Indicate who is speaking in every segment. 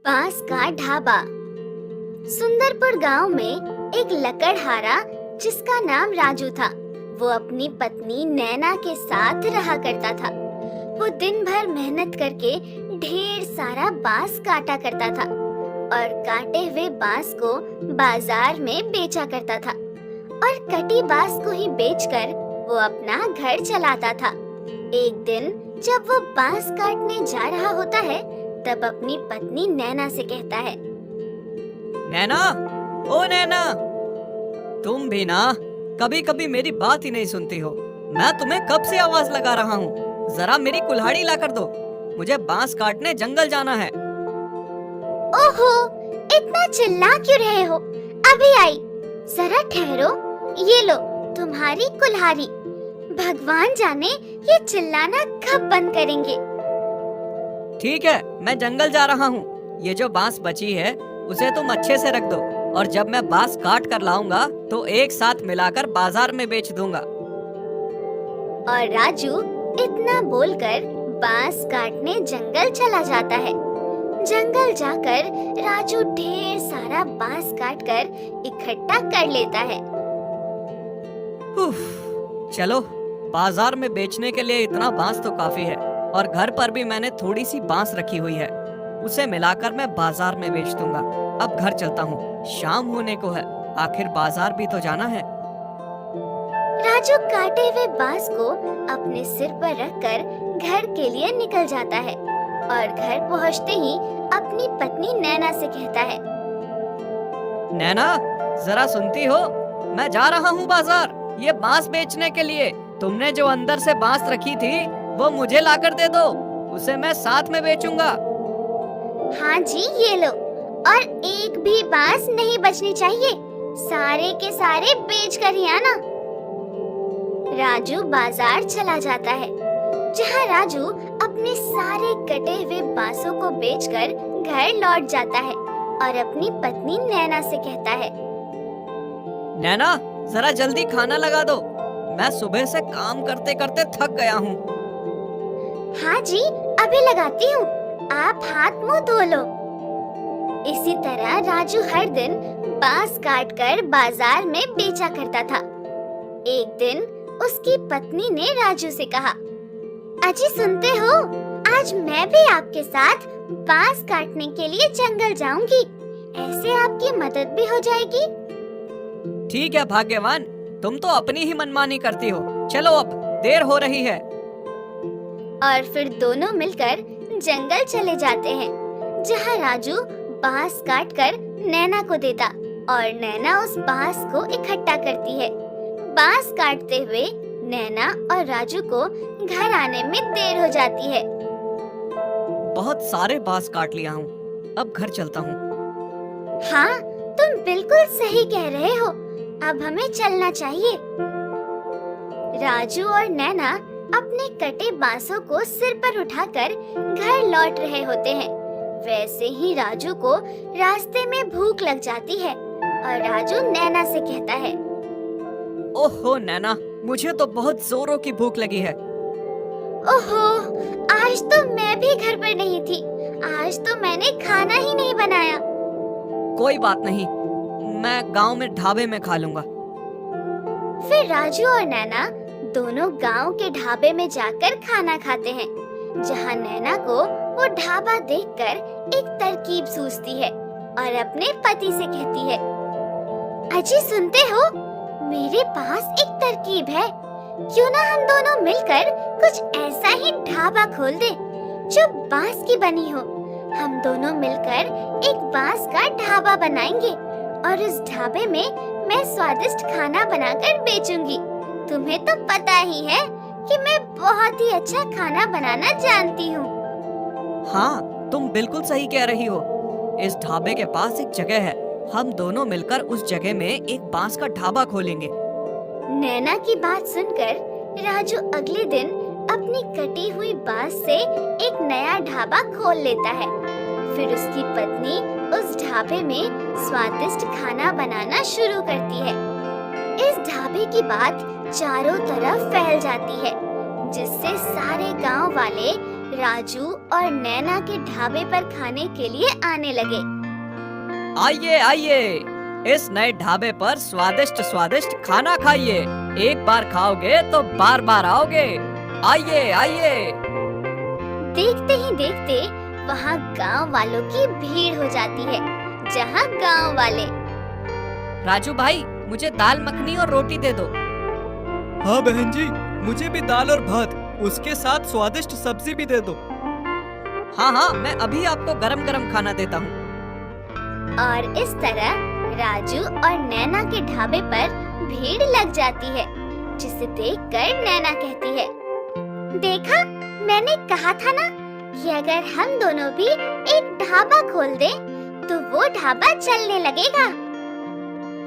Speaker 1: बांस का ढाबा। सुंदरपुर गांव में एक लकड़हारा जिसका नाम राजू था। वो अपनी पत्नी नैना के साथ रहा करता था। वो दिन भर मेहनत करके ढेर सारा बांस काटा करता था और काटे हुए बांस को बाजार में बेचा करता था और कटी बांस को ही बेचकर वो अपना घर चलाता था। एक दिन जब वो बांस काटने जा रहा होता है तब अपनी पत्नी नैना से कहता है,
Speaker 2: नैना, ओ नैना, तुम भी ना कभी कभी मेरी बात ही नहीं सुनती हो। मैं तुम्हें कब से आवाज लगा रहा हूँ, जरा मेरी कुल्हाड़ी ला कर दो, मुझे बांस काटने जंगल जाना है।
Speaker 1: ओहो, इतना चिल्ला क्यों रहे हो? अभी आई, जरा ठहरो, ये लो तुम्हारी कुल्हाड़ी। भगवान जाने ये चिल्लाना कब बंद करेंगे।
Speaker 2: ठीक है, मैं जंगल जा रहा हूँ। ये जो बांस बची है उसे तुम अच्छे से रख दो और जब मैं बांस काट कर लाऊंगा तो एक साथ मिलाकर बाजार में बेच दूंगा।
Speaker 1: और राजू इतना बोलकर बांस काटने जंगल चला जाता है। जंगल जाकर राजू ढेर सारा बांस काटकर इकट्ठा कर लेता है।
Speaker 2: चलो, बाजार में बेचने के लिए इतना बांस तो काफी है और घर पर भी मैंने थोड़ी सी बांस रखी हुई है, उसे मिलाकर मैं बाजार में बेच दूंगा। अब घर चलता हूँ, शाम होने को है, आखिर बाजार भी तो जाना है।
Speaker 1: राजू काटे हुए बांस को अपने सिर पर रखकर घर के लिए निकल जाता है और घर पहुँचते ही अपनी पत्नी नैना से कहता है,
Speaker 2: नैना, जरा सुनती हो? मैं जा रहा हूँ बाजार ये बांस बेचने के लिए। तुमने जो अंदर से बांस रखी थी वो मुझे लाकर दे दो, उसे मैं साथ में बेचूंगा।
Speaker 1: हाँ जी, ये लो, और एक भी बांस नहीं बचनी चाहिए, सारे के सारे बेच कर ही आना। राजू बाजार चला जाता है, जहाँ राजू अपने सारे कटे हुए बांसों को बेचकर घर लौट जाता है और अपनी पत्नी नैना से कहता है,
Speaker 2: नैना, जरा जल्दी खाना लगा दो, मैं सुबह से काम करते करते थक गया हूँ।
Speaker 1: हाँ जी, अभी लगाती हूँ, आप हाथ मुंह धो लो। इसी तरह राजू हर दिन बांस काटकर बाजार में बेचा करता था। एक दिन उसकी पत्नी ने राजू से कहा, अजी सुनते हो, आज मैं भी आपके साथ बांस काटने के लिए जंगल जाऊंगी, ऐसे आपकी मदद भी हो जाएगी।
Speaker 2: ठीक है भाग्यवान, तुम तो अपनी ही मनमानी करती हो, चलो अब देर हो रही है।
Speaker 1: और फिर दोनों मिलकर जंगल चले जाते हैं, जहाँ राजू बांस काटकर नैना को देता और नैना उस बांस को इकट्ठा करती है। बांस काटते हुए नैना और राजू को घर आने में देर हो जाती है।
Speaker 2: बहुत सारे बांस काट लिया हूँ, अब घर चलता हूँ।
Speaker 1: हाँ, तुम बिल्कुल सही कह रहे हो, अब हमें चलना चाहिए। राजू और नैना अपने कटे बांसों को सिर पर उठाकर घर लौट रहे होते हैं। वैसे ही राजू को रास्ते में भूख लग जाती है और राजू नैना से कहता है,
Speaker 2: ओहो नैना, मुझे तो बहुत जोरों की भूख लगी है।
Speaker 1: ओहो, आज तो मैं भी घर पर नहीं थी, आज तो मैंने खाना ही नहीं बनाया।
Speaker 2: कोई बात नहीं, मैं गांव में ढाबे में खा लूंगा।
Speaker 1: फिर राजू और नैना दोनों गांव के ढाबे में जाकर खाना खाते हैं, जहां नैना को वो ढाबा देखकर एक तरकीब सूझती है और अपने पति से कहती है, अजी सुनते हो, मेरे पास एक तरकीब है, क्यों ना हम दोनों मिलकर कुछ ऐसा ही ढाबा खोल दें जो बांस की बनी हो। हम दोनों मिलकर एक बांस का ढाबा बनाएंगे और उस ढाबे में मैं स्वादिष्ट खाना बनाकर बेचूंगी। तुम्हें तो पता ही है कि मैं बहुत ही अच्छा खाना बनाना जानती हूँ।
Speaker 2: हाँ, तुम बिल्कुल सही कह रही हो। इस ढाबे के पास एक जगह है, हम दोनों मिलकर उस जगह में एक बांस का ढाबा खोलेंगे।
Speaker 1: नैना की बात सुनकर राजू अगले दिन अपनी कटी हुई बांस से एक नया ढाबा खोल लेता है। फिर उसकी पत्नी उस ढाबे में स्वादिष्ट खाना बनाना शुरू करती है। इस ढाबे की बात चारों तरफ फैल जाती है, जिससे सारे गांव वाले राजू और नैना के ढाबे पर खाने के लिए आने लगे।
Speaker 2: आइए आइए, इस नए ढाबे पर स्वादिष्ट स्वादिष्ट खाना खाइए। एक बार खाओगे तो बार बार आओगे। आइए आइए।
Speaker 1: देखते ही देखते वहाँ गांव वालों की भीड़ हो जाती है, जहाँ गांव वाले
Speaker 2: राजू भाई, मुझे दाल मखनी और रोटी दे दो।
Speaker 3: हाँ बहन जी, मुझे भी दाल और भात, उसके साथ स्वादिष्ट सब्जी भी दे दो।
Speaker 2: हाँ हाँ, मैं अभी आपको गरम गरम खाना देता हूँ।
Speaker 1: और इस तरह राजू और नैना के ढाबे पर भीड़ लग जाती है, जिसे देखकर नैना कहती है, देखा, मैंने कहा था ना कि अगर हम दोनों भी एक ढाबा खोल दें तो वो ढाबा चलने लगेगा।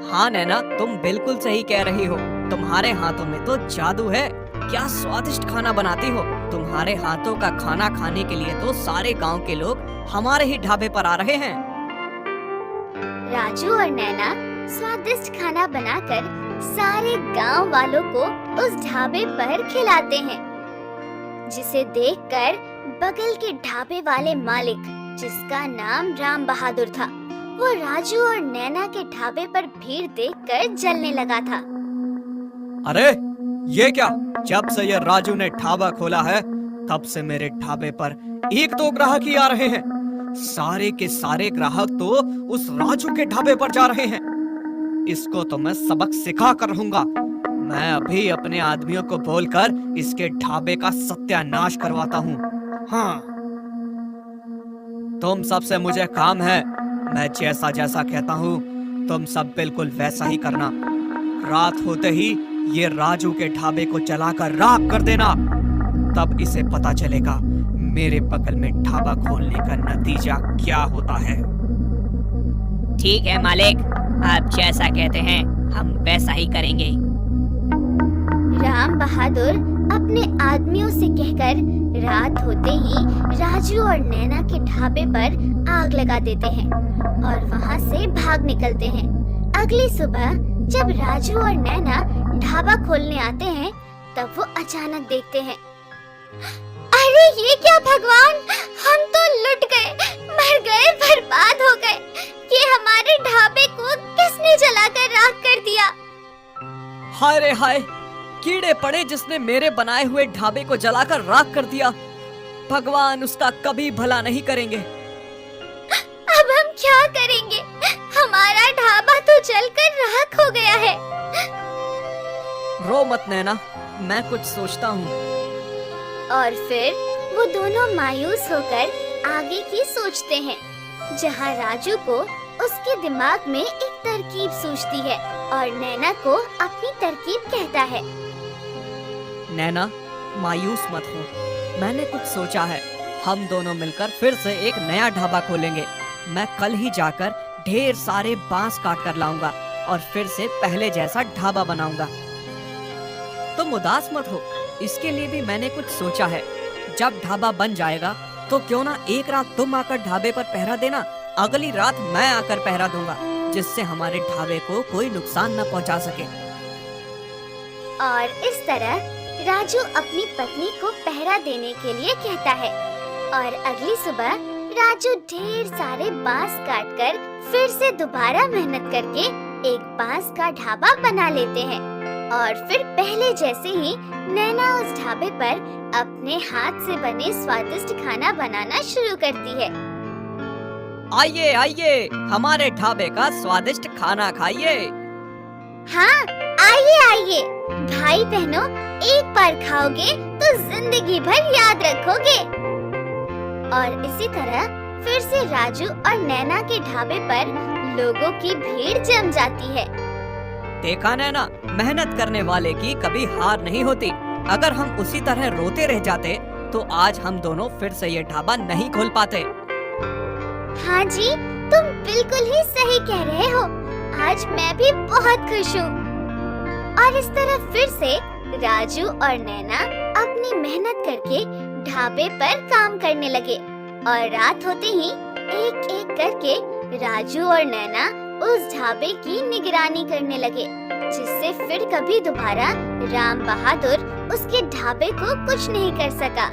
Speaker 2: हाँ नैना, तुम बिल्कुल सही कह रही हो। तुम्हारे हाथों में तो जादू है। क्या स्वादिष्ट खाना बनाती हो। तुम्हारे हाथों का खाना खाने के लिए तो सारे गांव के लोग हमारे ही ढाबे पर आ रहे हैं।
Speaker 1: राजू और नैना स्वादिष्ट खाना बनाकर सारे गांव वालों को उस ढाबे पर खिलाते हैं, जिसे देखकर बगल के ढाबे वाले मालिक, जिसका नाम राम बहादुर था, वो राजू और नैना के ढाबे पर भीड़ देखकर जलने लगा था।
Speaker 3: अरे ये क्या, जब से ये राजू ने ढाबा खोला है तब से मेरे ढाबे पर एक दो ग्राहक ही आ रहे हैं। सारे के सारे ग्राहक तो उस राजू के ढाबे पर जा रहे हैं। इसको तो मैं सबक सिखा कर रहूंगा। मैं अभी अपने आदमियों को बोलकर इसके ढाबे का सत्यानाश करवाता हूँ। हाँ, तुम सबसे मुझे काम है। मैं जैसा जैसा कहता हूँ तुम सब बिल्कुल वैसा ही करना। रात होते ही ये राजू के ढाबे को जलाकर राख कर देना। तब इसे पता चलेगा मेरे बगल में ढाबा खोलने का नतीजा क्या होता है।
Speaker 2: ठीक है मालिक, आप जैसा कहते हैं हम वैसा ही करेंगे।
Speaker 1: राम बहादुर अपने आदमियों से कहकर रात होते ही राजू और नैना के ढाबे पर आग लगा देते हैं और वहाँ से भाग निकलते हैं। अगली सुबह जब राजू और नैना ढाबा खोलने आते हैं, तब वो अचानक देखते हैं, अरे ये क्या भगवान, हम तो लुट गए, मर गए, बर्बाद हो गए। ये हमारे ढाबे को किसने जलाकर राख कर दिया।
Speaker 2: हाय रे हाय, कीड़े पड़े जिसने मेरे बनाए हुए ढाबे को जलाकर राख कर दिया। भगवान उसका कभी भला नहीं करेंगे।
Speaker 1: अब हम क्या करेंगे, हमारा ढाबा तो जलकर राख हो गया है।
Speaker 2: रो मत नैना, मैं कुछ सोचता हूँ।
Speaker 1: और फिर वो दोनों मायूस होकर आगे की सोचते हैं, जहाँ राजू को उसके दिमाग में एक तरकीब सूझती है और नैना को अपनी तरकीब कहता है।
Speaker 2: नैना, मायूस मत हो, मैंने कुछ सोचा है। हम दोनों मिलकर फिर से एक नया ढाबा खोलेंगे। मैं कल ही जाकर ढेर सारे बांस काट कर लाऊंगा और फिर से पहले जैसा ढाबा बनाऊंगा। तुम उदास मत हो, इसके लिए भी मैंने कुछ सोचा है। जब ढाबा बन जाएगा तो क्यों ना एक रात तुम आकर ढाबे पर पहरा देना, अगली रात मैं आकर पहरा दूंगा, जिससे हमारे ढाबे को कोई नुकसान न पहुंचा सके।
Speaker 1: और इस तरह राजू अपनी पत्नी को पहरा देने के लिए कहता है और अगली सुबह राजू ढेर सारे बांस काटकर फिर से दोबारा मेहनत करके एक बांस का ढाबा बना लेते हैं और फिर पहले जैसे ही नैना उस ढाबे पर अपने हाथ से बने स्वादिष्ट खाना बनाना शुरू करती है।
Speaker 2: आइए आइए, हमारे ढाबे का स्वादिष्ट खाना खाइए।
Speaker 1: हाँ, आइए आइए, भाई बहनों, एक बार खाओगे तो जिंदगी भर याद रखोगे। और इसी तरह फिर से राजू और नैना के ढाबे पर लोगों की भीड़ जम जाती है।
Speaker 2: देखा नैना, मेहनत करने वाले की कभी हार नहीं होती। अगर हम उसी तरह रोते रह जाते तो आज हम दोनों फिर से ये ढाबा नहीं खोल पाते।
Speaker 1: हाँ जी, तुम बिल्कुल ही सही कह रहे हो। आज मैं भी बहुत खुश हूँ। और इस तरह फिर से राजू और नैना अपनी मेहनत करके ढाबे पर काम करने लगे और रात होते ही एक एक करके राजू और नैना उस ढाबे की निगरानी करने लगे, जिससे फिर कभी दोबारा राम बहादुर उसके ढाबे को कुछ नहीं कर सका।